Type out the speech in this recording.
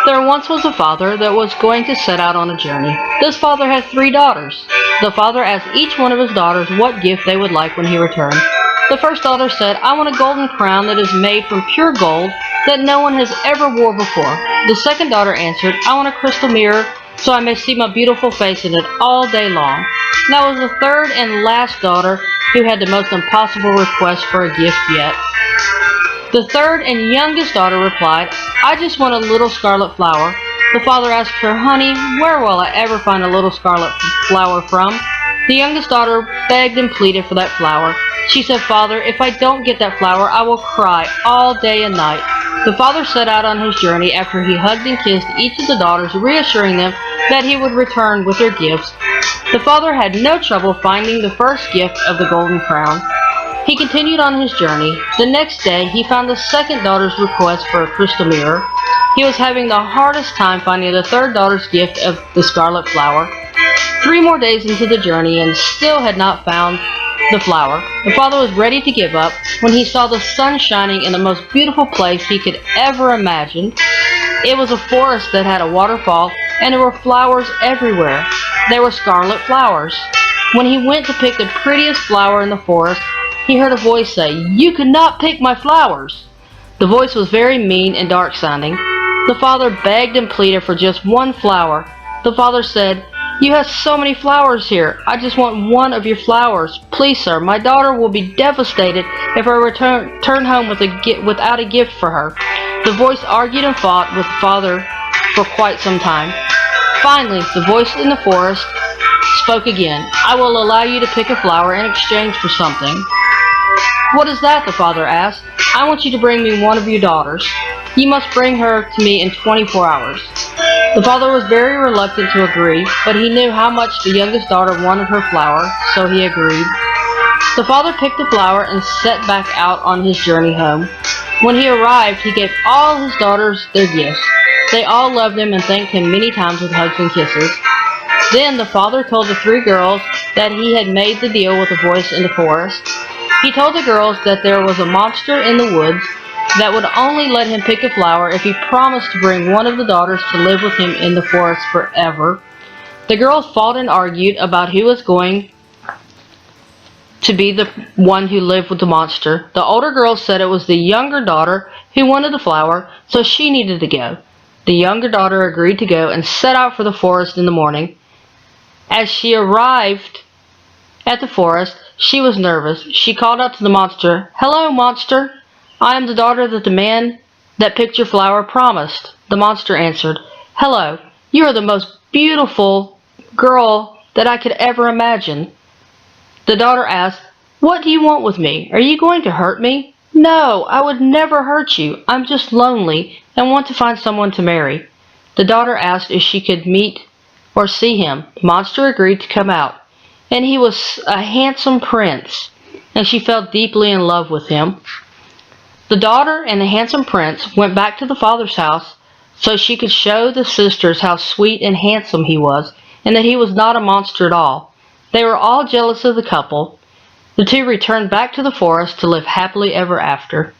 There once was a father that was going to set out on a journey. This father had 3 daughters. The father asked each one of his daughters what gift they would like when he returned. The first daughter said, "I want a golden crown that is made from pure gold that no one has ever worn before." The second daughter answered, "I want a crystal mirror so I may see my beautiful face in it all day long." That was the third and last daughter who had the most impossible request for a gift yet. The third and youngest daughter replied, "I just want a little scarlet flower." The father asked her, "Honey, where will I ever find a little scarlet flower from?" The youngest daughter begged and pleaded for that flower. She said, "Father, if I don't get that flower, I will cry all day and night." The father set out on his journey after he hugged and kissed each of the daughters, reassuring them that he would return with their gifts. The father had no trouble finding the first gift of the golden crown. He continued on his journey. The next day, he found the second daughter's request for a crystal mirror. He was having the hardest time finding the third daughter's gift of the scarlet flower. 3 more days into the journey and still had not found the flower. The father was ready to give up when he saw the sun shining in the most beautiful place he could ever imagine. It was a forest that had a waterfall, and there were flowers everywhere. They were scarlet flowers. When he went to pick the prettiest flower in the forest, he heard a voice say, "You could not pick my flowers." The voice was very mean and dark sounding. The father begged and pleaded for just one flower. The father said, "You have so many flowers here. I just want one of your flowers. Please, sir, my daughter will be devastated if I return home without a gift for her." The voice argued and fought with the father for quite some time. Finally, the voice in the forest spoke again. "I will allow you to pick a flower in exchange for something." "What is that?" the father asked. "I want you to bring me one of your daughters. You must bring her to me in 24 hours. The father was very reluctant to agree, but he knew how much the youngest daughter wanted her flower, so he agreed. The father picked the flower and set back out on his journey home. When he arrived, he gave all his daughters their gifts. They all loved him and thanked him many times with hugs and kisses. Then the father told the 3 girls that he had made the deal with the voice in the forest. He told the girls that there was a monster in the woods that would only let him pick a flower if he promised to bring one of the daughters to live with him in the forest forever. The girls fought and argued about who was going to be the one who lived with the monster. The older girls said it was the younger daughter who wanted the flower, so she needed to go. The younger daughter agreed to go and set out for the forest in the morning. As she arrived at the forest, she was nervous. She called out to the monster, "Hello, monster. I am the daughter that the man that picked your flower promised." The monster answered, "Hello, you are the most beautiful girl that I could ever imagine." The daughter asked, "What do you want with me? Are you going to hurt me?" "No, I would never hurt you. I'm just lonely and want to find someone to marry." The daughter asked if she could meet or see him. The monster agreed to come out, and he was a handsome prince, and she fell deeply in love with him. The daughter and the handsome prince went back to the father's house so she could show the sisters how sweet and handsome he was, and that he was not a monster at all. They were all jealous of the couple. The 2 returned back to the forest to live happily ever after.